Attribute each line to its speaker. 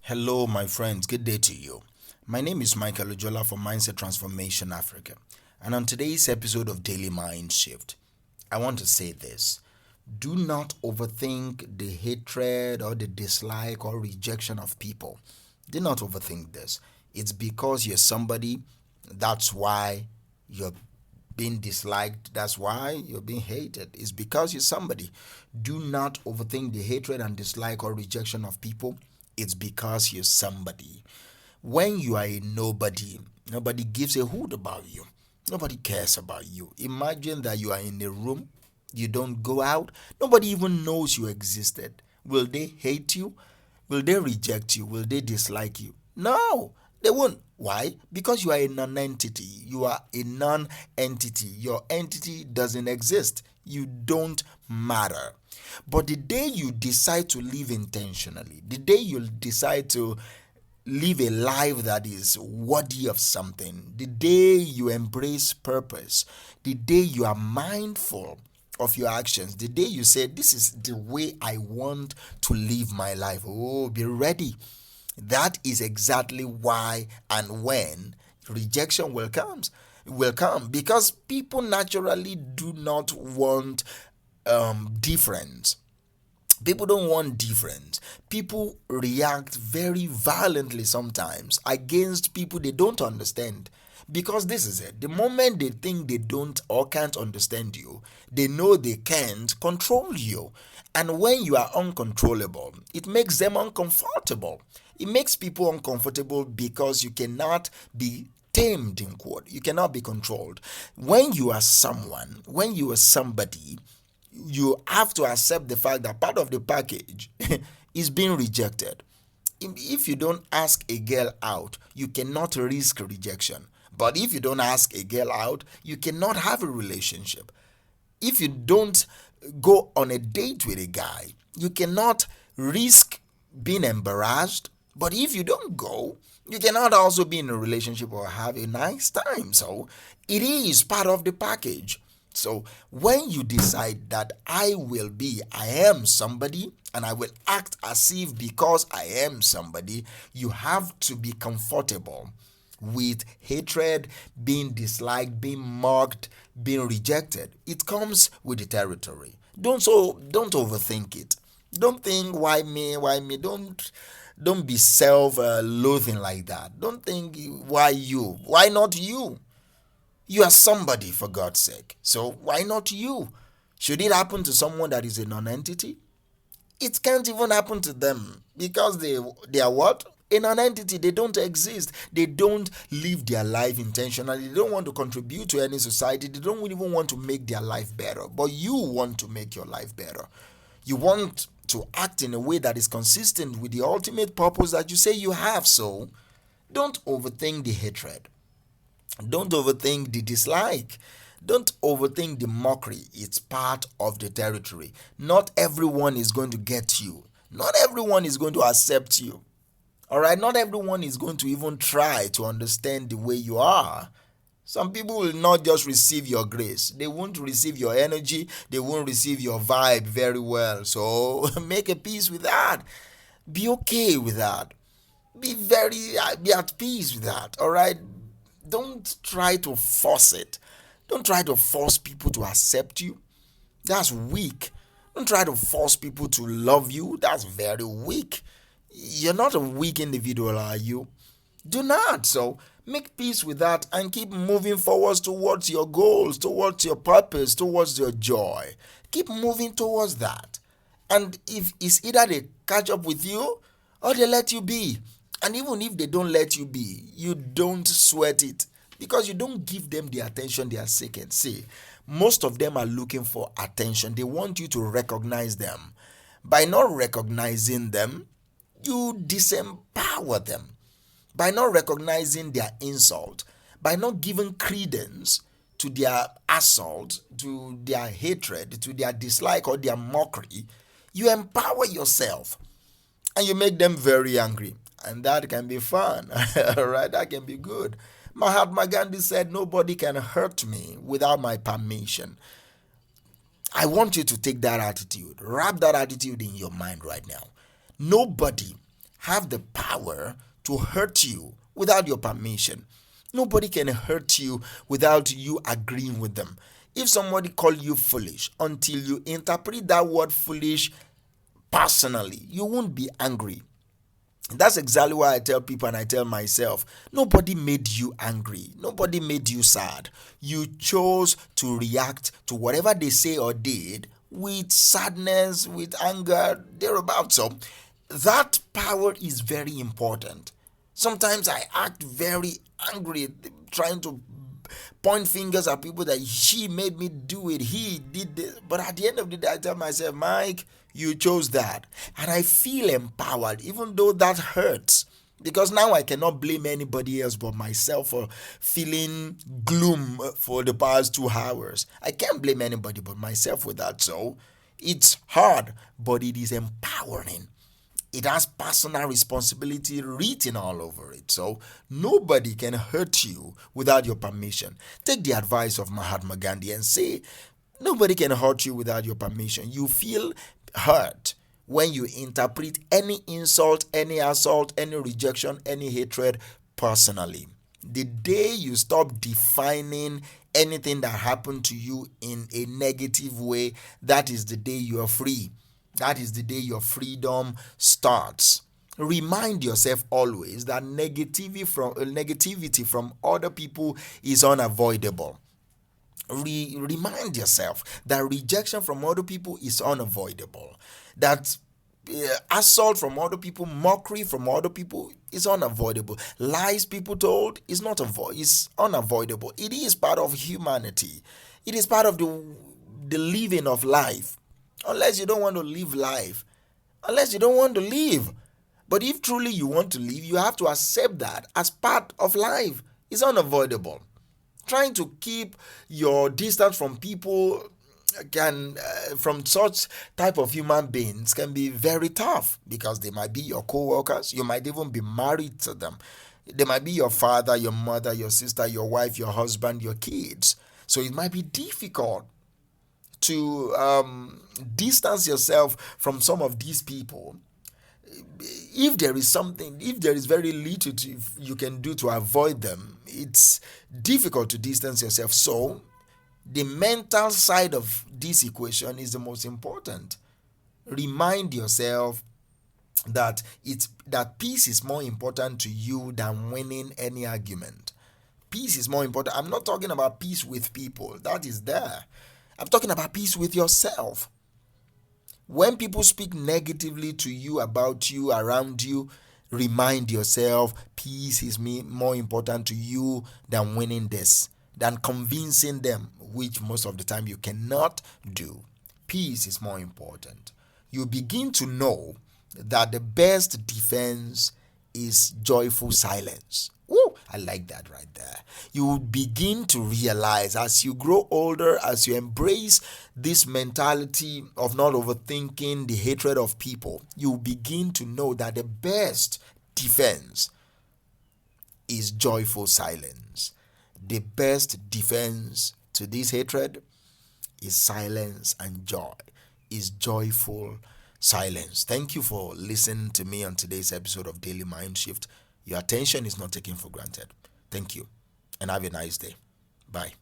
Speaker 1: Hello, my friends. Good day to you. My name is Michael Ujola from Mindset Transformation Africa. And on today's episode of Daily Mind Shift, I want to say this. Do not overthink the hatred or the dislike or rejection of people. Do not overthink this. It's because you're somebody, that's why you're being disliked. That's why you're being hated. It's because you're somebody. Do not overthink the hatred and dislike or rejection of people. It's because you're somebody. When you are a nobody, nobody gives a hoot about you. Nobody cares about you. Imagine that you are in a room, you don't go out, nobody even knows you existed. Will they hate you? Will they reject you? Will they dislike you? No, they won't. Why? Because you are a non-entity. You are a non-entity. Your entity doesn't exist. You don't matter. But the day you decide to live intentionally, the day you decide to live a life that is worthy of something, the day you embrace purpose, the day you are mindful of your actions, the day you say, this is the way I want to live my life. Oh, be ready. That is exactly why and when rejection will come because people naturally do not want difference. People don't want difference. People react very violently sometimes against people they don't understand. Because this is it. The moment they think they don't or can't understand you, they know they can't control you. And when you are uncontrollable, it makes them uncomfortable. It makes people uncomfortable because you cannot be tamed, in quote. You cannot be controlled. When you are someone, when you are somebody, you have to accept the fact that part of the package is being rejected. If you don't ask a girl out, you cannot risk rejection. But if you don't ask a girl out, you cannot have a relationship. If you don't go on a date with a guy, you cannot risk being embarrassed. But if you don't go, you cannot also be in a relationship or have a nice time. So it is part of the package. So when you decide that I am somebody, and I will act as if because I am somebody, you have to be comfortable with hatred, being disliked, being mocked, being rejected. It comes with the territory. Don't overthink it. Don't think why me, why me. Don't be self-loathing like that. Don't think why you, why not you. You are somebody, for God's sake. So why not you? Should it happen to someone that is a non-entity? It can't even happen to them because they are what? A non-entity. They don't exist. They don't live their life intentionally. They don't want to contribute to any society. They don't even want to make their life better. But you want to make your life better. You want to act in a way that is consistent with the ultimate purpose that you say you have. So don't overthink the hatred. Don't overthink the dislike. Don't overthink the mockery. It's part of the territory. Not everyone is going to get you. Not everyone is going to accept you. All right? Not everyone is going to even try to understand the way you are. Some people will not just receive your grace. They won't receive your energy. They won't receive your vibe very well. So make a peace with that. Be okay with that. Be at peace with that. All right? Don't try to force it. Don't try to force people to accept you. That's weak. Don't try to force people to love you. That's very weak. You're not a weak individual, are you? Do not. So make peace with that and keep moving forwards towards your goals, towards your purpose, towards your joy. Keep moving towards that. And if it's either they catch up with you or they let you be. And even if they don't let you be, you don't sweat it because you don't give them the attention they are seeking. See, most of them are looking for attention. They want you to recognize them. By not recognizing them, you disempower them. By not recognizing their insult, by not giving credence to their assault, to their hatred, to their dislike or their mockery, you empower yourself and you make them very angry. And that can be fun. Alright, that can be good. Mahatma Gandhi said, nobody can hurt me without my permission. I want you to take that attitude. Wrap that attitude in your mind right now. Nobody have the power power to hurt you without your permission. Nobody can hurt you without you agreeing with them. If somebody call you foolish, until you interpret that word foolish personally, you won't be angry. That's exactly why I tell people and I tell myself, nobody made you angry. Nobody made you sad. You chose to react to whatever they say or did with sadness, with anger, thereabouts. So that power is very important. Sometimes I act very angry, trying to point fingers at people that she made me do it, he did this. But at the end of the day, I tell myself, Mike, you chose that. And I feel empowered, even though that hurts. Because now I cannot blame anybody else but myself for feeling gloom for the past 2 hours. I can't blame anybody but myself with that. So it's hard, but it is empowering. It has personal responsibility written all over it. So nobody can hurt you without your permission. Take the advice of Mahatma Gandhi and say, nobody can hurt you without your permission. You feel hurt when you interpret any insult, any assault, any rejection, any hatred personally. The day you stop defining anything that happened to you in a negative way, that is the day you are free. That is the day your freedom starts. Remind yourself always that negativity from other people is unavoidable. Remind yourself that rejection from other people is unavoidable. That assault from other people, mockery from other people is unavoidable. Lies people told is unavoidable. It is part of humanity. It is part of the living of life. Unless you don't want to live life. Unless you don't want to live. But if truly you want to live, you have to accept that as part of life. It's unavoidable. Trying to keep your distance from people from such type of human beings can be very tough, because they might be your co-workers. You might even be married to them. They might be your father, your mother, your sister, your wife, your husband, your kids. So it might be difficult to distance yourself from some of these people. If there is very little you can do to avoid them, it's difficult to distance yourself. So the mental side of this equation is the most important. Remind yourself that peace is more important to you than winning any argument. Peace is more important. I'm not talking about peace with people. That is there. I'm talking about peace with yourself. When people speak negatively to you, about you, around you, remind yourself peace is more important to you than winning this, than convincing them, which most of the time you cannot do. Peace is more important. You begin to know that the best defense is joyful silence. Woo, I like that right there. You begin to realize as you grow older, as you embrace this mentality of not overthinking the hatred of people, you begin to know that the best defense is joyful silence. The best defense to this hatred is silence, and joy is joyful silence. Thank you for listening to me on today's episode of Daily Mind Shift. Your attention is not taken for granted. Thank you, and have a nice day. Bye.